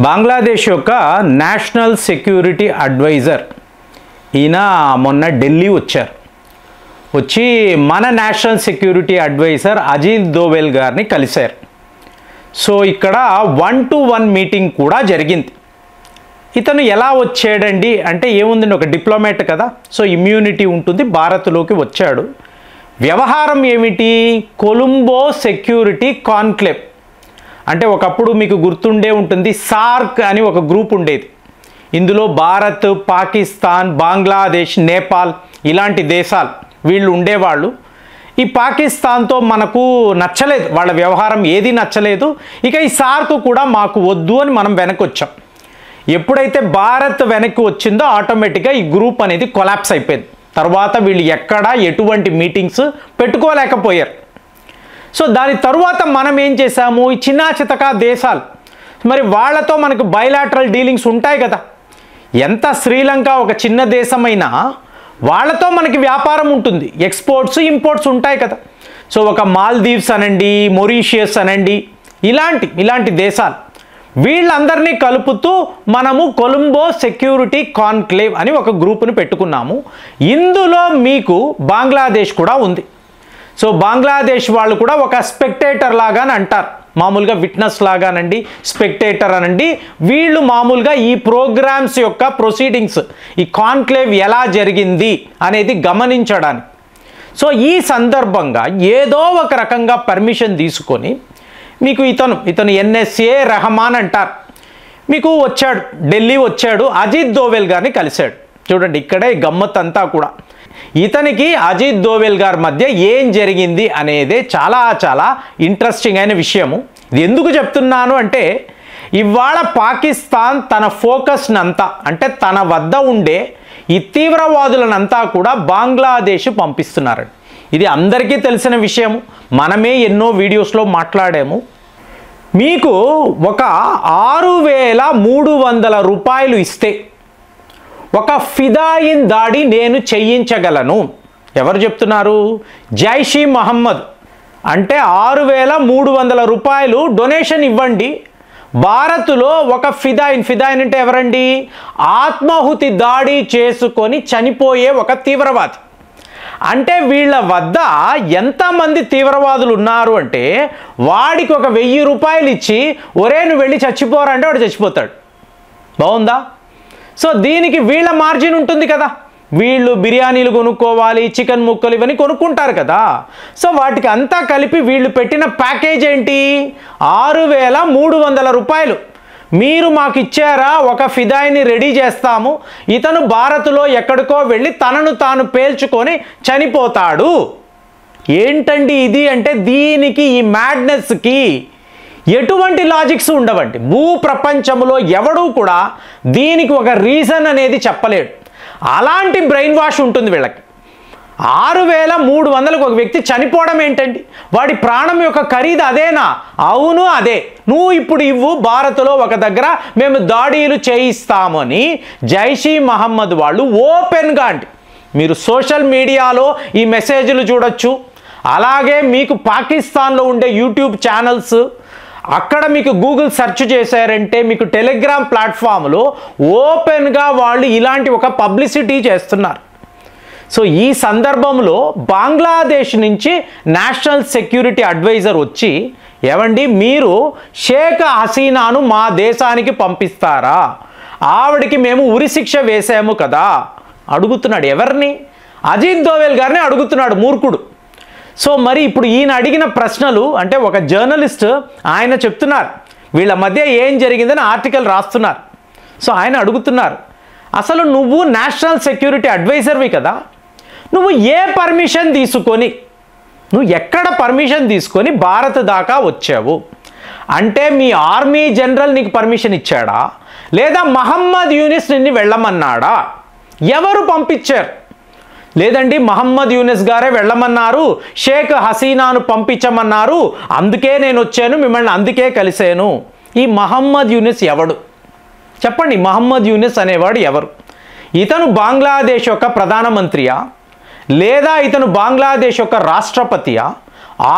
బంగ్లాదేశ్ యొక్క national security advisor ఈయన మొన్న ఢిల్లీ వచ్చి మన national security adviser Ajit Doval గారిని కలిశారు. సో ఇక్కడ 1-to-1 మీటింగ్ కూడా జరిగింది. ఇతను ఎలా వచ్చాడండి అంటే ఏముందండి, ఒక డిప్లొమాట్ కదా, సో ఇమ్యూనిటీ ఉంటుంది, భారత్లోకి వచ్చాడు. వ్యవహారం ఏమిటి? కొలంబో సెక్యూరిటీ కాన్క్లేవ్ అంటే ఒకప్పుడు మీకు గుర్తుండే ఉంటుంది, సార్క్ అని ఒక గ్రూప్ ఉండేది. ఇందులో భారత్, పాకిస్తాన్, బంగ్లాదేశ్, నేపాల్ ఇలాంటి దేశాలు వీళ్ళు ఉండేవాళ్ళు. ఈ పాకిస్తాన్తో మనకు నచ్చలేదు, వాళ్ళ వ్యవహారం ఏది నచ్చలేదు. ఇక ఈ సార్క్ కూడా మాకు వద్దు అని మనం వెనక్కి వచ్చాం. ఎప్పుడైతే భారత్ వెనక్కి వచ్చిందో ఆటోమేటిక్గా ఈ గ్రూప్ అనేది కొలాప్స్ అయిపోయింది. తర్వాత వీళ్ళు ఎక్కడ ఎటువంటి మీటింగ్స్ పెట్టుకోలేకపోయారు. సో దాని తరువాత మనం ఏం చేసాము, ఈ చిన్నా చితకా దేశాలు మరి వాళ్ళతో మనకు బైలాటరల్ డీలింగ్స్ ఉంటాయి కదా. ఎంత శ్రీలంక ఒక చిన్న దేశమైనా వాళ్ళతో మనకి వ్యాపారం ఉంటుంది, ఎక్స్పోర్ట్స్ ఇంపోర్ట్స్ ఉంటాయి కదా. సో ఒక మాల్దీవ్స్ అనండి, మొరీషియస్ అనండి, ఇలాంటి దేశాలు వీళ్ళందరినీ కలుపుతూ మనము కొలంబో సెక్యూరిటీ కాన్క్లేవ్ అని ఒక గ్రూప్ని పెట్టుకున్నాము. ఇందులో మీకు బంగ్లాదేశ్ కూడా ఉంది. సో బంగ్లాదేశ్ వాళ్ళు కూడా ఒక స్పెక్టేటర్ లాగాని అంటారు, మామూలుగా విట్నెస్ లాగానండి, స్పెక్టేటర్ అనండి. వీళ్ళు మామూలుగా ఈ ప్రోగ్రామ్స్ యొక్క ప్రొసీడింగ్స్, ఈ కాన్క్లేవ్ ఎలా జరిగింది అనేది గమనించడానికి. సో ఈ సందర్భంగా ఏదో ఒక రకంగా పర్మిషన్ తీసుకొని మీకు ఇతను ఎన్ఎస్ఏ రెహమాన్ అంటారు, మీకు వచ్చాడు, ఢిల్లీ వచ్చాడు, అజిత్ దోవెల్ గారిని కలిశాడు. చూడండి ఇక్కడే గమ్మత్ అంతా కూడా. ఇతనికి అజిత్ దోవెల్ గారి మధ్య ఏం జరిగింది అనేదే చాలా ఇంట్రెస్టింగ్ అయిన విషయము. ఇది ఎందుకు చెప్తున్నాను అంటే, ఇవాళ పాకిస్తాన్ తన ఫోకస్నంతా అంటే తన వద్ద ఉండే ఈ తీవ్రవాదులనంతా కూడా బంగ్లాదేశ్ పంపిస్తున్నారు. ఇది అందరికీ తెలిసిన విషయము, మనమే ఎన్నో వీడియోస్లో మాట్లాడాము. మీకు ఒక 6,300 రూపాయలు ఇస్తే ఒక ఫిదాయిన్ దాడి నేను చేయించగలను. ఎవరు చెప్తున్నారు? జైష్ ఈ మహమ్మద్. అంటే 6,300 రూపాయలు డొనేషన్ ఇవ్వండి, భారత్లో ఒక ఫిదాయిన్ అంటే ఎవరండి? ఆత్మాహుతి దాడి చేసుకొని చనిపోయే ఒక తీవ్రవాది. అంటే వీళ్ళ వద్ద ఎంతమంది తీవ్రవాదులు ఉన్నారు అంటే, వాడికి ఒక 1,000 రూపాయలు ఇచ్చి ఒరే నువ్వు వెళ్ళి చచ్చిపోరా అంటే వాడు చచ్చిపోతాడు. బాగుందా? సో దీనికి వీళ్ళ మార్జిన్ ఉంటుంది కదా, వీళ్ళు బిర్యానీలు కొనుక్కోవాలి, చికెన్ ముక్కలు ఇవన్నీ కొనుక్కుంటారు కదా. సో వాటికి అంతా కలిపి వీళ్ళు పెట్టిన ప్యాకేజ్ ఏంటి? 6,300 రూపాయలు. మీరు మాకు ఇచ్చారా, ఒక ఫిదాయిని రెడీ చేస్తాము, ఇతను భారత్లో ఎక్కడికో వెళ్ళి తనను తాను పేల్చుకొని చనిపోతాడు. ఏంటండి ఇది అంటే, దీనికి ఈ మ్యాడ్నెస్కి ఎటువంటి లాజిక్స్ ఉండవండి. భూ ప్రపంచంలో ఎవడూ కూడా దీనికి ఒక రీజన్ అనేది చెప్పలేడు. అలాంటి బ్రెయిన్ వాష్ ఉంటుంది వీళ్ళకి. 6,300కు ఒక వ్యక్తి చనిపోవడం ఏంటండి? వాడి ప్రాణం యొక్క ఖరీదు అదేనా? అవును అదే. నువ్వు ఇప్పుడు ఇవ్వు, భారత్లో ఒక దగ్గర మేము దాడులు చేయిస్తామని జైష్ ఈ మహమ్మద్ వాళ్ళు ఓపెన్గా అంటే, మీరు సోషల్ మీడియాలో ఈ మెసేజ్లు చూడొచ్చు. అలాగే మీకు పాకిస్తాన్లో ఉండే యూట్యూబ్ ఛానల్స్, అక్కడ మీకు గూగుల్ సెర్చ్ చేశారంటే మీకు టెలిగ్రామ్ ప్లాట్ఫామ్లో ఓపెన్గా వాళ్ళు ఇలాంటి ఒక పబ్లిసిటీ చేస్తున్నారు. సో ఈ సందర్భంలో బంగ్లాదేశ్ నుంచి నేషనల్ సెక్యూరిటీ అడ్వైజర్ వచ్చి, ఏమండి మీరు షేక్ హసీనాను మా దేశానికి పంపిస్తారా? ఆవిడికి మేము ఉరిశిక్ష వేసాము కదా అడుగుతున్నాడు. ఎవరిని? అజిత్ దోవెల్ గారిని అడుగుతున్నాడు, మూర్ఖుడు. సో మరి ఇప్పుడు ఈయన అడిగిన ప్రశ్నలు అంటే ఒక జర్నలిస్ట్ ఆయన చెప్తున్నారు, వీళ్ళ మధ్య ఏం జరిగిందని ఆర్టికల్ రాస్తున్నారు. సో ఆయన అడుగుతున్నారు, అసలు నువ్వు నేషనల్ సెక్యూరిటీ అడ్వైజర్వి కదా, నువ్వు ఏ పర్మిషన్ తీసుకొని, నువ్వు ఎక్కడ పర్మిషన్ తీసుకొని భారత్ దాకా వచ్చావు? అంటే మీ ఆర్మీ జనరల్ నీకు పర్మిషన్ ఇచ్చాడా, లేదా మహమ్మద్ యూనిస్ నిన్ను వెళ్ళమన్నాడా? ఎవరు పంపించారు? లేదండి మహమ్మద్ యూనిస్ గారే వెళ్ళమన్నారు, షేక్ హసీనాను పంపించమన్నారు, అందుకే నేను వచ్చాను, మిమ్మల్ని అందుకే కలిశాను. ఈ మహమ్మద్ యూనిస్ ఎవడు చెప్పండి? మహమ్మద్ యూనిస్ అనేవాడు ఎవరు? ఇతను బంగ్లాదేశ్ యొక్క ప్రధానమంత్రియా, లేదా ఇతను బంగ్లాదేశ్ యొక్క రాష్ట్రపతియా,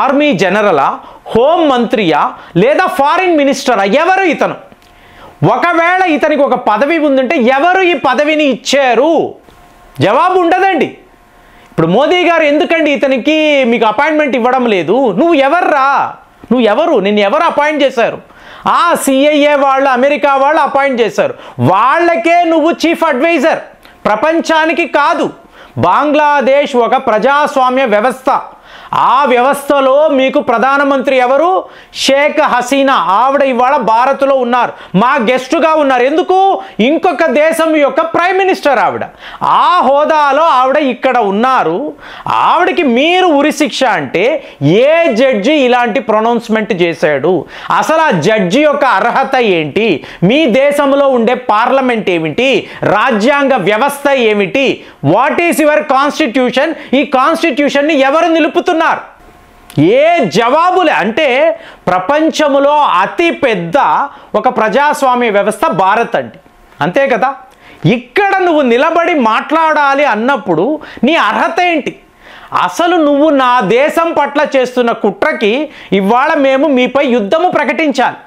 ఆర్మీ జనరలా, హోం మంత్రియా, లేదా ఫారిన్ మినిస్టరా? ఎవరు ఇతను? ఒకవేళ ఇతనికి ఒక పదవి ఉందంటే ఎవరు ఈ పదవిని ఇచ్చారు? జవాబు ఉండదండి. ఇప్పుడు మోదీ గారు ఎందుకండి ఇతనికి మీకు అపాయింట్మెంట్ ఇవ్వడం లేదు? నువ్వు ఎవర్రా? నువ్వు ఎవరు? నిన్ను ఎవరు అపాయింట్ చేశారు? సిఐఏ వాళ్ళు, అమెరికా వాళ్ళు అపాయింట్ చేశారు. వాళ్ళకే నువ్వు చీఫ్ అడ్వైజర్, ప్రపంచానికి కాదు. బంగ్లాదేశ్ ఒక ప్రజాస్వామ్య వ్యవస్థ. ఆ వ్యవస్థలో మీకు ప్రధానమంత్రి ఎవరు? షేక్ హసీనా. ఆవిడ ఇవాళ భారత్లో ఉన్నారు, మా గెస్టుగా ఉన్నారు. ఎందుకు? ఇంకొక దేశం యొక్క ప్రైమ్ మినిస్టర్ ఆవిడ. ఆ హోదాలో ఆవిడ ఇక్కడ ఉన్నారు. ఆవిడకి మీరు ఉరిశిక్ష అంటే ఏ జడ్జి ఇలాంటి ప్రొనౌన్స్మెంట్ చేశాడు? అసలు ఆ జడ్జి యొక్క అర్హత ఏంటి? మీ దేశంలో ఉండే పార్లమెంట్ ఏమిటి? రాజ్యాంగ వ్యవస్థ ఏమిటి? What is your constitution? ఈ కాన్స్టిట్యూషన్ని ఎవరు నిలుపుతున్నారు? ఏ జవాబులే? అంటే ప్రపంచంలో అతి పెద్ద ఒక ప్రజాస్వామ్య వ్యవస్థ భారత్ అండి, అంతే కదా. ఇక్కడ నువ్వు నిలబడి మాట్లాడాలి అన్నప్పుడు నీ అర్హత ఏంటి? అసలు నువ్వు నా దేశం పట్ల చేస్తున్న కుట్రకి ఇవాళ మేము మీపై యుద్ధము ప్రకటించాలి.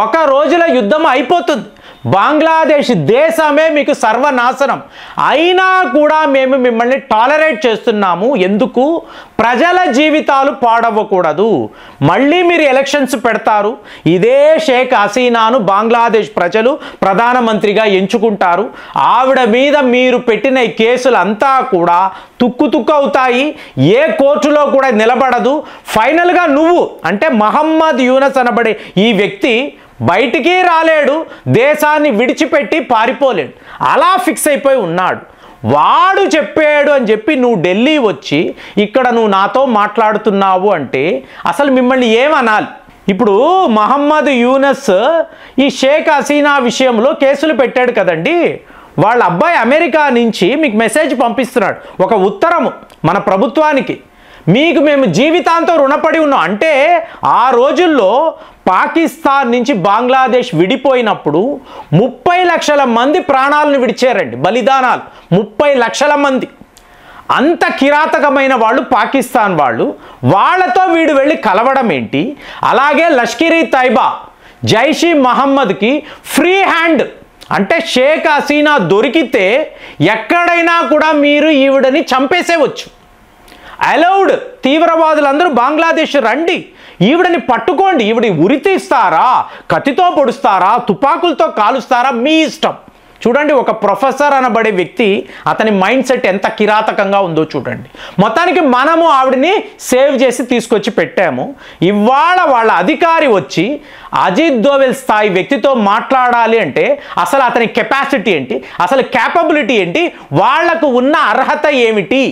ఒక రోజుల యుద్ధం అయిపోతుంది. బంగ్లాదేశ్ దేశమే మీకు సర్వనాశనం అయినా కూడా మేము మిమ్మల్ని టాలరేట్ చేస్తున్నాము. ఎందుకు? ప్రజల జీవితాలు పాడవ్వకూడదు. మళ్ళీ మీరు ఎలక్షన్స్ పెడతారు, ఇదే షేక్ హసీనాను బంగ్లాదేశ్ ప్రజలు ప్రధానమంత్రిగా ఎంచుకుంటారు. ఆవిడ మీద మీరు పెట్టిన ఈ కేసులంతా కూడా తుక్కు అవుతాయి, ఏ కోర్టులో కూడా నిలబడదు. ఫైనల్గా నువ్వు అంటే మహమ్మద్ యూనస్ అనబడే ఈ వ్యక్తి బయటికి రాలేడు, దేశాన్ని విడిచిపెట్టి పారిపోలేడు, అలా ఫిక్స్ అయిపోయి ఉన్నాడు. వాడు చెప్పాడు అని చెప్పి నువ్వు ఢిల్లీ వచ్చి ఇక్కడ నువ్వు నాతో మాట్లాడుతున్నావు అంటే అసలు మిమ్మల్ని ఏమనాలి? ఇప్పుడు మహమ్మద్ యూనస్ ఈ షేక్ హసీనా విషయంలో కేసులు పెట్టాడు కదండి. వాళ్ళ అబ్బాయి అమెరికా నుంచి మీకు మెసేజ్ పంపిస్తున్నాడు, ఒక ఉత్తరము మన ప్రభుత్వానికి, మీకు మేము జీవితాంతం రుణపడి ఉన్నాం. అంటే ఆ రోజుల్లో పాకిస్తాన్ నుంచి బంగ్లాదేశ్ విడిపోయినప్పుడు 30 లక్షల మంది ప్రాణాలను విడిచారండి, బలిదానాలు 30 లక్షల మంది. అంత కిరాతకమైన వాళ్ళు పాకిస్తాన్ వాళ్ళు. వాళ్ళతో వీడు వెళ్ళి కలవడం ఏంటి? అలాగే లష్కర్-ఈ తైబా, జైష్-ఈ మహమ్మద్కి ఫ్రీ హ్యాండ్. అంటే షేక్ హసీనా దొరికితే ఎక్కడైనా కూడా మీరు ఈవిడని చంపేసేవచ్చు. అలౌడ్. తీవ్రవాదులందరూ బంగ్లాదేశ్ రండి, ఈవిడని పట్టుకోండి. ఈవిడ ఉరి తీస్తారా, కత్తితో పొడుస్తారా, తుపాకులతో కాలుస్తారా, మీ ఇష్టం. చూడండి, ఒక ప్రొఫెసర్ అనబడే వ్యక్తి, అతని మైండ్ సెట్ ఎంత కిరాతకంగా ఉందో చూడండి. మొత్తానికి మనము ఆవిడని సేవ్ చేసి తీసుకొచ్చి పెట్టాము. ఇవాళ వాళ్ళ అధికారి వచ్చి అజిత్ దోవెల్ స్థాయి వ్యక్తితో మాట్లాడాలి అంటే అసలు అతని కెపాసిటీ ఏంటి, అసలు క్యాపబిలిటీ ఏంటి, వాళ్లకు ఉన్న అర్హత ఏమిటి?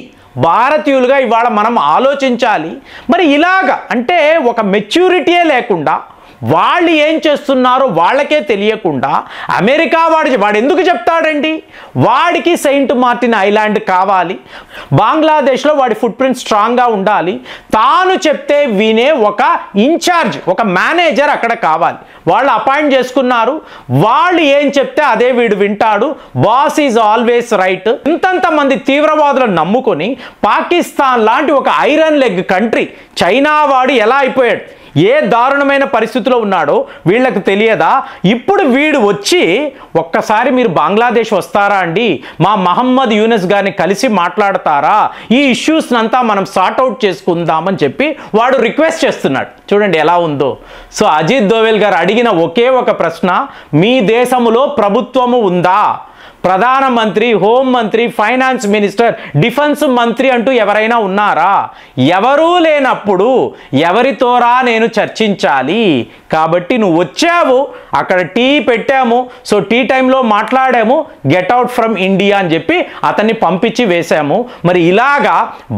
భారతీయులుగా ఇవాళ మనం ఆలోచించాలి. మరి ఇలాగ అంటే ఒక మెచ్యూరిటీయే లేకుండా, వాళ్ళు ఏం చేస్తున్నారో వాళ్ళకే తెలియకుండా అమెరికా వాడు ఎందుకు చెప్తాడండి? వాడికి సెయింట్ మార్టిన్ ఐలాండ్ కావాలి, బంగ్లాదేశ్లో వాడి ఫుట్ ప్రింట్ స్ట్రాంగ్గా ఉండాలి, తాను చెప్తే వినే ఒక ఇన్ఛార్జ్, ఒక మేనేజర్ అక్కడ కావాలి. వాళ్ళు అపాయింట్ చేసుకున్నారు, వాళ్ళు ఏం చెప్తే అదే వీడు వింటాడు. Boss is always right. ఇంతంతమంది తీవ్రవాదులను నమ్ముకొని పాకిస్తాన్ లాంటి ఒక ఐరన్ లెగ్ కంట్రీ, చైనా వాడు ఎలా అయిపోయాడు, ఏ దారుణమైన పరిస్థితిలో ఉన్నాడో వీళ్ళకి తెలియదా? ఇప్పుడు వీడు వచ్చి ఒక్కసారి మీరు బంగ్లాదేశ్ వస్తారా అండి, మా మహమ్మద్ యూనస్ గారిని కలిసి మాట్లాడతారా, ఈ ఇష్యూస్ అంతా మనం సార్ట్అవుట్ చేసుకుందామని చెప్పి వాడు రిక్వెస్ట్ చేస్తున్నాడు. చూడండి ఎలా ఉందో. సో అజిత్ దోవెల్ గారు అడిగిన ఒకే ఒక ప్రశ్న, మీ దేశంలో ప్రభుత్వము ఉందా? ప్రధానమంత్రి, హోంమంత్రి, ఫైనాన్స్ మినిస్టర్, డిఫెన్స్ మంత్రి అంటూ ఎవరైనా ఉన్నారా? ఎవరూ లేనప్పుడు ఎవరితోరా నేను చర్చించాలి? కాబట్టి నువ్వు వచ్చావు, అక్కడ టీ పెట్టాము, సో టీ టైంలో మాట్లాడాము, గెట్ అవుట్ ఫ్రమ్ ఇండియా అని చెప్పి అతన్ని పంపించి వేశాము. మరి ఇలాగా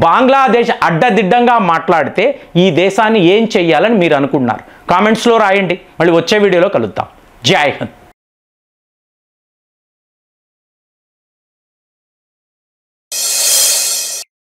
బంగ్లాదేశ్ అడ్డదిడ్డంగా మాట్లాడితే ఈ దేశాన్ని ఏం చెయ్యాలని మీరు అనుకుంటున్నారు? కామెంట్స్లో రాయండి. మళ్ళీ వచ్చే వీడియోలో కలుద్దాం. జై హింద్.